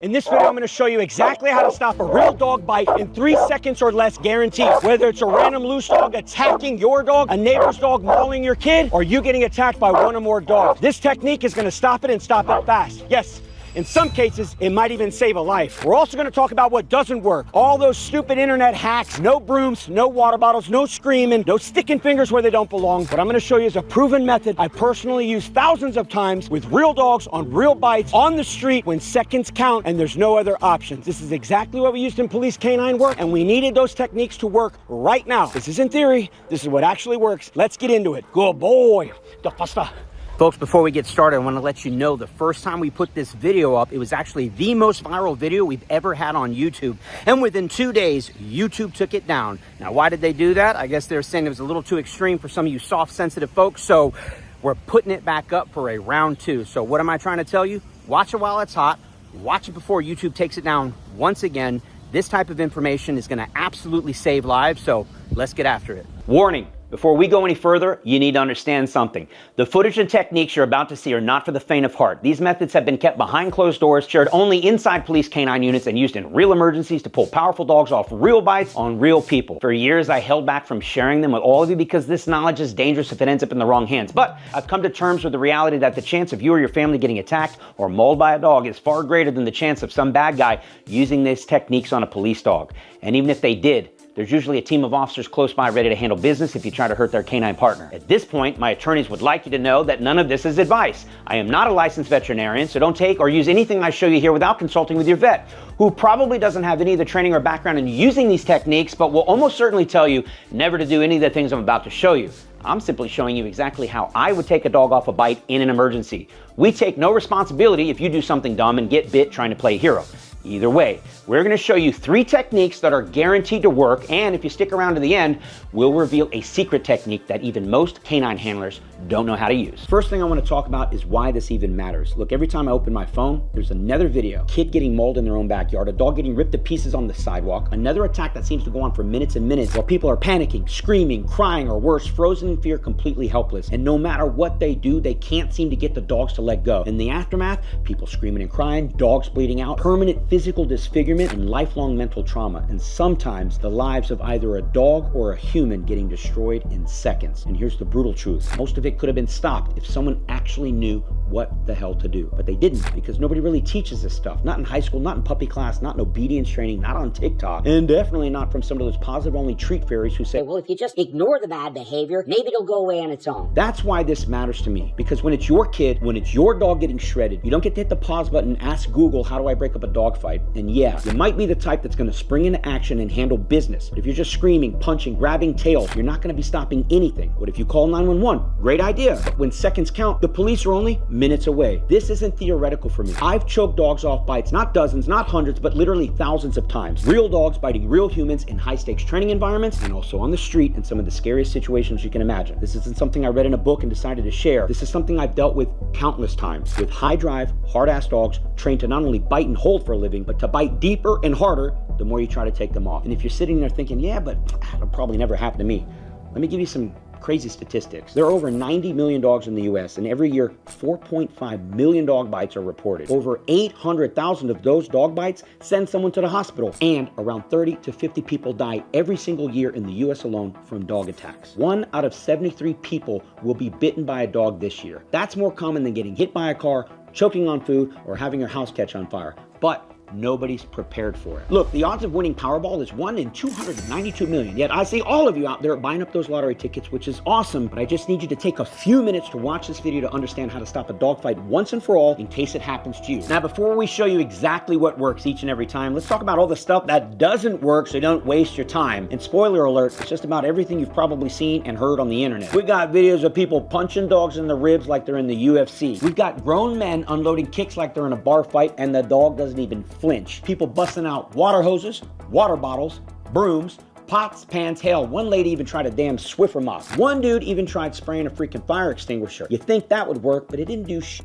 In this video, I'm going to show you exactly how to stop a real dog bite in 3 seconds or less guaranteed. Whether it's a random loose dog attacking your dog, a neighbor's dog mauling your kid, or you getting attacked by one or more dogs. This technique is going to stop it and stop it fast. Yes, in some cases, it might even save a life. We're also going to talk about what doesn't work. All those stupid internet hacks, no brooms, no water bottles, no screaming, no sticking fingers where they don't belong. What I'm going to show you is a proven method I personally use thousands of times with real dogs on real bites on the street when seconds count and there's no other options. This is exactly what we used in police canine work, and we needed those techniques to work right now. This isn't theory. This is what actually works. Let's get into it. Good boy. The pasta. Folks, before we get started, I want to let you know the first time we put this video up, it was actually the most viral video we've ever had on YouTube. And within 2 days, YouTube took it down. Now, why did they do that? I guess they're saying it was a little too extreme for some of you soft, sensitive folks. So we're putting it back up for a round 2. So what am I trying to tell you? Watch it while it's hot. Watch it before YouTube takes it down once again. This type of information is going to absolutely save lives. So let's get after it. Warning. Before we go any further, you need to understand something. The footage and techniques you're about to see are not for the faint of heart. These methods have been kept behind closed doors, shared only inside police canine units, and used in real emergencies to pull powerful dogs off real bites on real people. For years, I held back from sharing them with all of you because this knowledge is dangerous if it ends up in the wrong hands. But I've come to terms with the reality that the chance of you or your family getting attacked or mauled by a dog is far greater than the chance of some bad guy using these techniques on a police dog. And even if they did, there's usually a team of officers close by ready to handle business if you try to hurt their canine partner. At this point, my attorneys would like you to know that none of this is advice. I am not a licensed veterinarian, so don't take or use anything I show you here without consulting with your vet, who probably doesn't have any of the training or background in using these techniques, but will almost certainly tell you never to do any of the things I'm about to show you. I'm simply showing you exactly how I would take a dog off a bite in an emergency. We take no responsibility if you do something dumb and get bit trying to play hero. Either way, we're going to show you 3 techniques that are guaranteed to work, and if you stick around to the end, we'll reveal a secret technique that even most canine handlers don't know how to use. First thing I want to talk about is why this even matters. Look, every time I open my phone, there's another video. Kid getting mauled in their own backyard, a dog getting ripped to pieces on the sidewalk, another attack that seems to go on for minutes and minutes while people are panicking, screaming, crying, or worse, frozen in fear, completely helpless. And no matter what they do, they can't seem to get the dogs to let go. In the aftermath, people screaming and crying, dogs bleeding out, permanent physical disfigurement, and lifelong mental trauma, and sometimes the lives of either a dog or a human getting destroyed in seconds. And here's the brutal truth. Most of it could have been stopped if someone actually knew what the hell to do. But they didn't, because nobody really teaches this stuff. Not in high school, not in puppy class, not in obedience training, not on TikTok, and definitely not from some of those positive-only treat fairies who say, well, if you just ignore the bad behavior, maybe it'll go away on its own. That's why this matters to me, because when it's your kid, when it's your dog getting shredded, you don't get to hit the pause button and ask Google, how do I break up a dog fight? And yeah, you might be the type that's going to spring into action and handle business. But if you're just screaming, punching, grabbing tails, you're not going to be stopping anything. What if you call 911? Great idea. But when seconds count, the police are only minutes away. This isn't theoretical for me. I've choked dogs off bites, not dozens, not hundreds, but literally thousands of times. Real dogs biting real humans in high-stakes training environments and also on the street in some of the scariest situations you can imagine. This isn't something I read in a book and decided to share. This is something I've dealt with countless times with high-drive, hard-ass dogs trained to not only bite and hold for a living, but to bite deeper and harder the more you try to take them off. And if you're sitting there thinking, yeah, but that'll probably never happen to me, let me give you some crazy statistics. There are over 90 million dogs in the US, and every year 4.5 million dog bites are reported. Over 800,000 of those dog bites send someone to the hospital, and around 30 to 50 people die every single year in the US alone from dog attacks. 1 out of 73 people will be bitten by a dog this year. That's more common than getting hit by a car, choking on food, or having your house catch on fire. But nobody's prepared for it. Look, the odds of winning Powerball is 1 in 292 million. Yet I see all of you out there buying up those lottery tickets, which is awesome, but I just need you to take a few minutes to watch this video to understand how to stop a dog fight once and for all in case it happens to you. Now, before we show you exactly what works each and every time, let's talk about all the stuff that doesn't work so you don't waste your time. And spoiler alert, it's just about everything you've probably seen and heard on the internet. We got videos of people punching dogs in the ribs like they're in the UFC. We've got grown men unloading kicks like they're in a bar fight and the dog doesn't even flinch. People busting out water hoses, water bottles, brooms, pots, pans, hell, one lady even tried a damn Swiffer mop. One dude even tried spraying a freaking fire extinguisher. You think that would work, but it didn't do shit.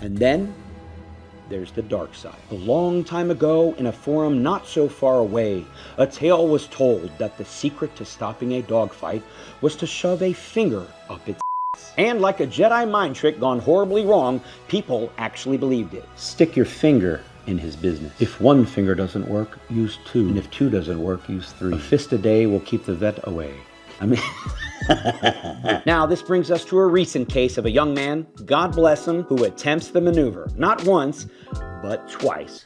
And then there's the dark side. A long time ago, in a forum not so far away, a tale was told that the secret to stopping a dog fight was to shove a finger up its ass. And like a Jedi mind trick gone horribly wrong, people actually believed it. Stick your finger in his business. If one finger doesn't work, use two. And if two doesn't work, use three. A fist a day will keep the vet away. I mean... Now, this brings us to a recent case of a young man, God bless him, who attempts the maneuver. Not once, but twice.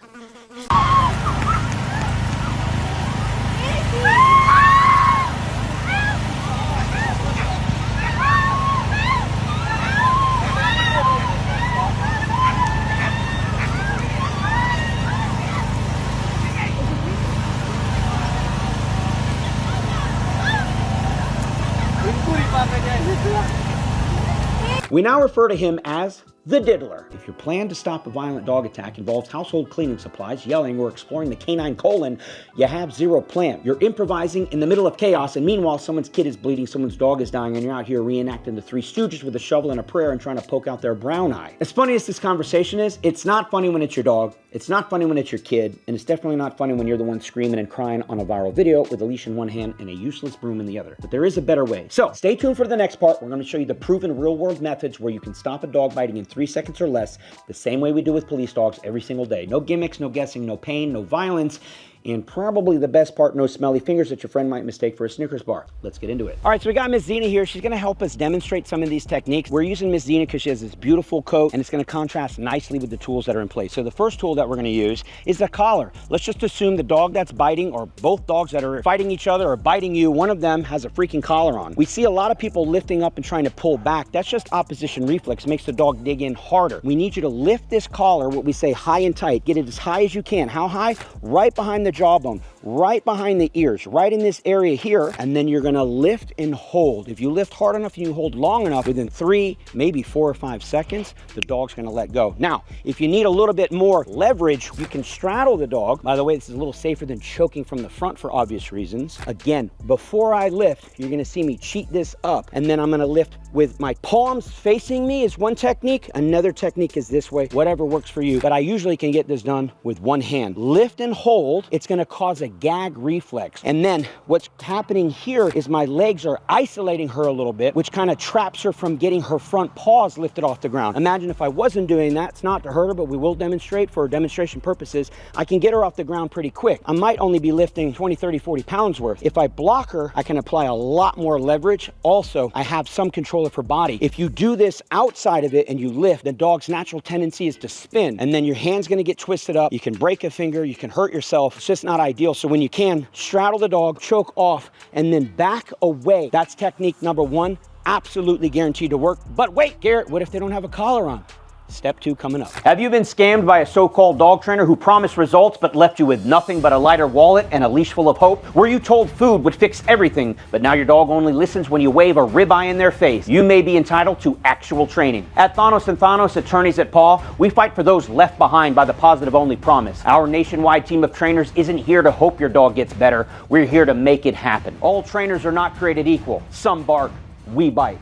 We now refer to him as the diddler. If your plan to stop a violent dog attack involves household cleaning supplies, yelling, or exploring the canine colon, you have zero plan. You're improvising in the middle of chaos, and meanwhile, someone's kid is bleeding, someone's dog is dying, and you're out here reenacting the Three Stooges with a shovel and a prayer and trying to poke out their brown eye. As funny as this conversation is, it's not funny when it's your dog, it's not funny when it's your kid, and it's definitely not funny when you're the one screaming and crying on a viral video with a leash in one hand and a useless broom in the other. But there is a better way. So stay tuned for the next part. We're going to show you the proven real-world methods where you can stop a dog biting in 3 seconds or less, the same way we do with police dogs every single day. No gimmicks, no guessing, no pain, no violence, and probably the best part, no smelly fingers that your friend might mistake for a Snickers bar. Let's get into it. All right, so we got Miss Zena here. She's gonna help us demonstrate some of these techniques. We're using Miss Zena because she has this beautiful coat, and it's gonna contrast nicely with the tools that are in place. So the first tool that we're gonna use is the collar. Let's just assume the dog that's biting, or both dogs that are fighting each other or biting you, one of them has a freaking collar on. We see a lot of people lifting up and trying to pull back. That's just opposition reflex. It makes the dog dig in harder. We need you to lift this collar, what we say high and tight. Get it as high as you can. How high? Right behind the jawbone. Right behind the ears, right in this area here, and then you're gonna lift and hold. If you lift hard enough and you hold long enough, within 3, maybe 4 or 5 seconds, the dog's gonna let go. Now, if you need a little bit more leverage, you can straddle the dog. By the way, this is a little safer than choking from the front for obvious reasons. Again, before I lift, you're gonna see me cheat this up, and then I'm gonna lift with my palms facing me is one technique. Another technique is this way, whatever works for you, but I usually can get this done with one hand. Lift and hold. It's gonna cause a gag reflex. And then what's happening here is my legs are isolating her a little bit, which kind of traps her from getting her front paws lifted off the ground. Imagine if I wasn't doing that. It's not to hurt her, but we will demonstrate for demonstration purposes. I can get her off the ground pretty quick. I might only be lifting 20, 30, 40 pounds worth. If I block her, I can apply a lot more leverage. Also, I have some control of her body. If you do this outside of it and you lift, the dog's natural tendency is to spin, and then your hand's gonna get twisted up. You can break a finger, you can hurt yourself. It's just not ideal. So when you can, straddle the dog, choke off, and then back away. That's technique number 1, absolutely guaranteed to work. But wait, Garrett, what if they don't have a collar on? Step 2 coming up. Have you been scammed by a so-called dog trainer who promised results but left you with nothing but a lighter wallet and a leash full of hope? Were you told food would fix everything, but now your dog only listens when you wave a ribeye in their face? You may be entitled to actual training. At Thanos & Thanos, attorneys at Paw, we fight for those left behind by the positive-only promise. Our nationwide team of trainers isn't here to hope your dog gets better. We're here to make it happen. All trainers are not created equal. Some bark, we bite.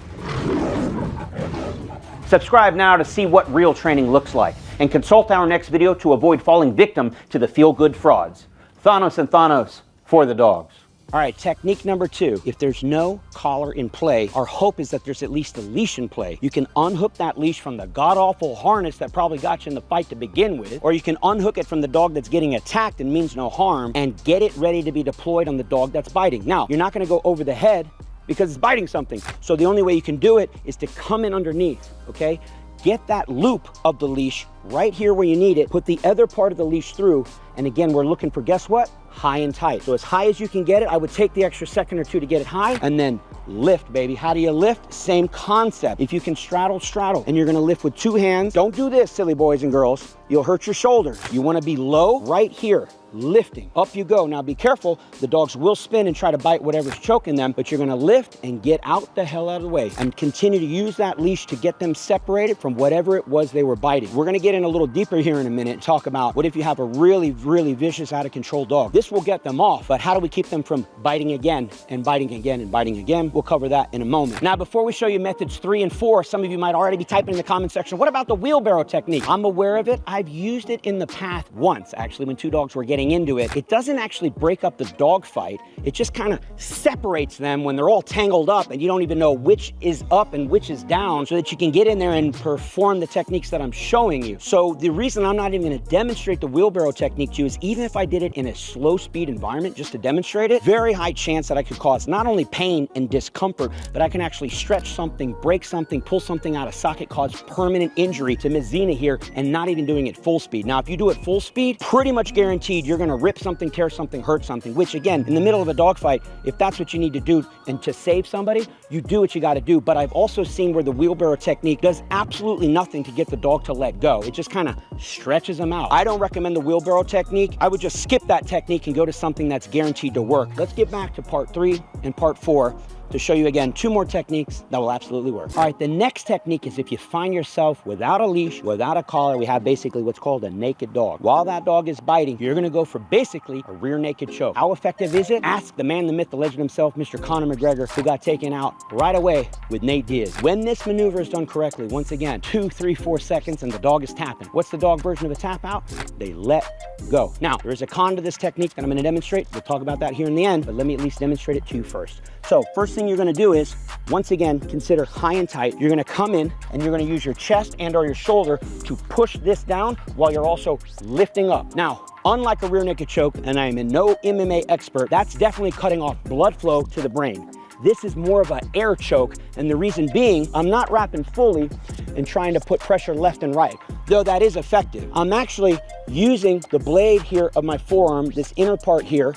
Subscribe now to see what real training looks like, and consult our next video to avoid falling victim to the feel-good frauds. Thanos & Thanos, for the dogs. All right, technique number 2. If there's no collar in play, our hope is that there's at least a leash in play. You can unhook that leash from the god-awful harness that probably got you in the fight to begin with, or you can unhook it from the dog that's getting attacked and means no harm, and get it ready to be deployed on the dog that's biting. Now, you're not gonna go over the head, because it's biting something. So the only way you can do it is to come in underneath, okay? Get that loop of the leash right here where you need it, put the other part of the leash through, and again, we're looking for, guess what? High and tight. So as high as you can get it, I would take the extra second or 2 to get it high, and then lift, baby. How do you lift? Same concept. If you can straddle, straddle, and you're gonna lift with 2 hands. Don't do this, silly boys and girls. You'll hurt your shoulder. You wanna be low right here. Lifting, up you go. Now be careful, the dogs will spin and try to bite whatever's choking them, but you're gonna lift and get out the hell out of the way and continue to use that leash to get them separated from whatever it was they were biting. We're gonna get in a little deeper here in a minute and talk about what if you have a really, really vicious, out of control dog. This will get them off, but how do we keep them from biting again and biting again and biting again? We'll cover that in a moment. Now, before we show you methods 3 and 4, some of you might already be typing in the comment section, what about the wheelbarrow technique? I'm aware of it. I've used it in the past once, actually, when 2 dogs were getting into it. It doesn't actually break up the dog fight. It just kind of separates them when they're all tangled up and you don't even know which is up and which is down, so that you can get in there and perform the techniques that I'm showing you. So the reason I'm not even gonna demonstrate the wheelbarrow technique to you is even if I did it in a slow speed environment just to demonstrate it, very high chance that I could cause not only pain and discomfort, but I can actually stretch something, break something, pull something out of socket, cause permanent injury to Ms. Zena here, and not even doing it full speed. Now, if you do it full speed, pretty much guaranteed you're gonna rip something, tear something, hurt something, which again, in the middle of a dogfight, if that's what you need to do and to save somebody, you do what you gotta do. But I've also seen where the wheelbarrow technique does absolutely nothing to get the dog to let go. It just kind of stretches them out. I don't recommend the wheelbarrow technique. I would just skip that technique and go to something that's guaranteed to work. Let's get back to part 3 and part 4 to show you again 2 more techniques that will absolutely work. All right, the next technique is if you find yourself without a leash, without a collar, we have basically what's called a naked dog. While that dog is biting, you're gonna go for basically a rear naked choke. How effective is it? Ask the man, the myth, the legend himself, Mr. Conor McGregor, who got taken out right away with Nate Diaz. When this maneuver is done correctly, once again, 2, 3, 4 seconds and the dog is tapping. What's the dog version of a tap out? They let go. Now, there is a con to this technique that I'm gonna demonstrate. We'll talk about that here in the end, but let me at least demonstrate it to you first. So first thing you're gonna do is, once again, consider high and tight. You're gonna come in and you're gonna use your chest and or your shoulder to push this down while you're also lifting up. Now, unlike a rear naked choke, and I am no MMA expert, that's definitely cutting off blood flow to the brain. This is more of an air choke, and the reason being, I'm not wrapping fully and trying to put pressure left and right, though that is effective. I'm actually using the blade here of my forearm, this inner part here,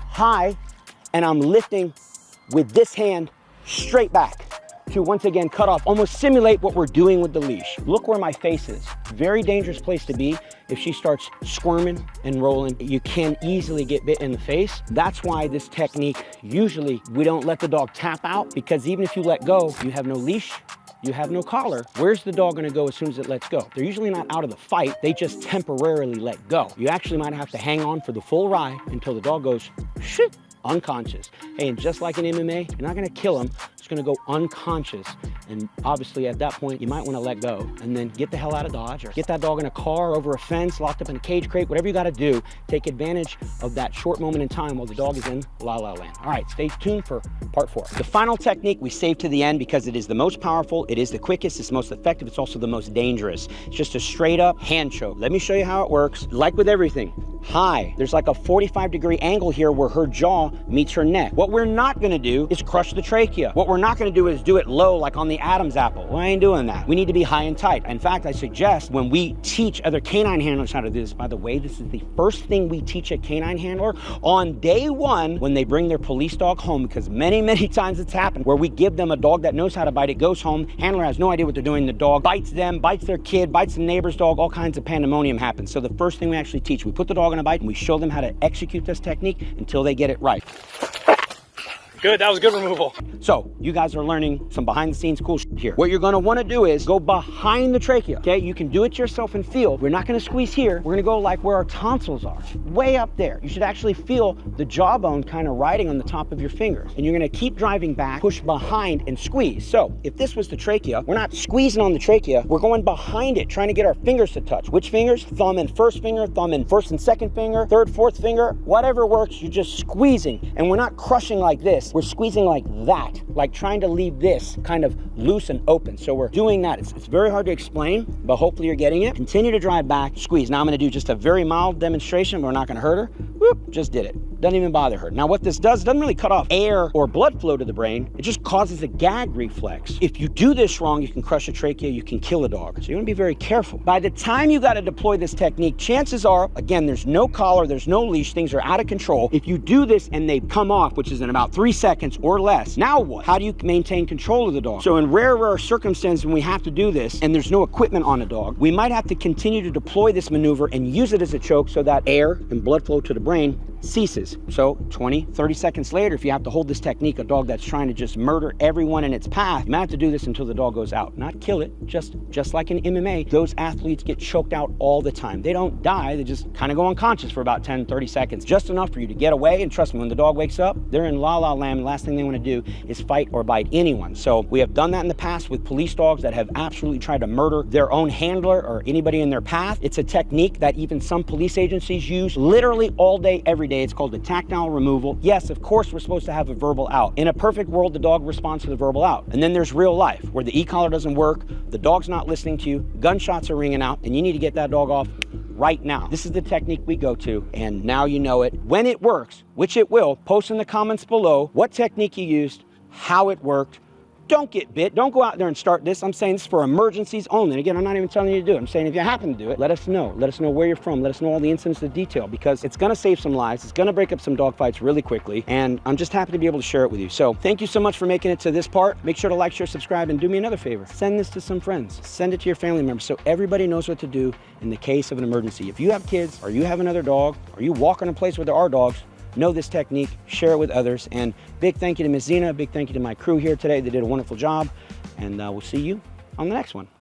high, and I'm lifting with this hand straight back to once again cut off, almost simulate what we're doing with the leash. Look where my face is. Very dangerous place to be. If she starts squirming and rolling, you can easily get bit in the face. That's why this technique, usually we don't let the dog tap out, because even if you let go, you have no leash, you have no collar. Where's the dog gonna go as soon as it lets go? They're usually not out of the fight, they just temporarily let go. You actually might have to hang on for the full ride until the dog goes, shit, unconscious. Hey, and just like in MMA, you're not gonna kill him, it's gonna go unconscious. And obviously at that point, you might wanna let go and then get the hell out of Dodge, or get that dog in a car, over a fence, locked up in a cage crate, whatever you gotta do. Take advantage of that short moment in time while the dog is in La La Land. All right, stay tuned for part 4. The final technique we saved to the end because it is the most powerful, it is the quickest, it's the most effective, it's also the most dangerous. It's just a straight up hand choke. Let me show you how it works. Like with everything, high. There's like a 45-degree angle here where her jaw meets her neck. What we're not gonna do is crush the trachea. What we're not gonna do is do it low like on the Adam's apple. Well, I ain't doing that. We need to be high and tight. In fact, I suggest when we teach other canine handlers how to do this, by the way, this is the first thing we teach a canine handler on day 1 when they bring their police dog home, because many, many times it's happened where we give them a dog that knows how to bite, it goes home, handler has no idea what they're doing, the dog bites them, bites their kid, bites the neighbor's dog, all kinds of pandemonium happens. So the first thing we actually teach, we put the dog on a bite and we show them how to execute this technique until they get it right. Good, that was good removal. So you guys are learning some behind the scenes cool shit here. What you're gonna wanna do is go behind the trachea, okay? You can do it yourself and feel. We're not gonna squeeze here. We're gonna go like where our tonsils are, way up there. You should actually feel the jawbone kind of riding on the top of your fingers. And you're gonna keep driving back, push behind and squeeze. So if this was the trachea, we're not squeezing on the trachea, we're going behind it, trying to get our fingers to touch. Which fingers? Thumb and first finger, thumb and first and second finger, third, fourth finger, whatever works, you're just squeezing. And we're not crushing like this. We're squeezing like that, like trying to leave this kind of loose and open. So we're doing that. It's very hard to explain, but hopefully you're getting it. Continue to drive back, squeeze. Now I'm gonna do just a very mild demonstration. We're not gonna hurt her. Whoop, just did it. Doesn't even bother her. Now what this does, doesn't really cut off air or blood flow to the brain. It just causes a gag reflex. If you do this wrong, you can crush a trachea, you can kill a dog. So you wanna be very careful. By the time you gotta deploy this technique, chances are, again, there's no collar, there's no leash, things are out of control. If you do this and they come off, which is in about 3 seconds or less, now what? How do you maintain control of the dog? So in rare circumstances when we have to do this and there's no equipment on a dog, we might have to continue to deploy this maneuver and use it as a choke so that air and blood flow to the brain ceases. So 20, 30 seconds later, if you have to hold this technique, a dog that's trying to just murder everyone in its path, you might have to do this until the dog goes out. Not kill it, just like in MMA, those athletes get choked out all the time. They don't die, they just kind of go unconscious for about 10, 30 seconds, just enough for you to get away. And trust me, when the dog wakes up, they're in La La Land. The last thing they want to do is fight or bite anyone. So we have done that in the past with police dogs that have absolutely tried to murder their own handler or anybody in their path. It's a technique that even some police agencies use literally all day, every today. It's called the tactile removal. Yes, of course, we're supposed to have a verbal out. In a perfect world, the dog responds to the verbal out. And then there's real life, where the e-collar doesn't work, the dog's not listening to you, gunshots are ringing out, and you need to get that dog off right now. This is the technique we go to, and now you know it. When it works, which it will, post in the comments below what technique you used, how it worked. Don't get bit. Don't go out there and start this. I'm saying this for emergencies only. And again, I'm not even telling you to do it. I'm saying if you happen to do it, let us know. Let us know where you're from. Let us know all the incidents of detail, because it's going to save some lives. It's going to break up some dog fights really quickly. And I'm just happy to be able to share it with you. So thank you so much for making it to this part. Make sure to like, share, subscribe, and do me another favor. Send this to some friends. Send it to your family members so everybody knows what to do in the case of an emergency. If you have kids, or you have another dog, or you walk in a place where there are dogs, know this technique, share it with others. And big thank you to Ms. Zena, big thank you to my crew here today. They did a wonderful job. And we'll see you on the next one.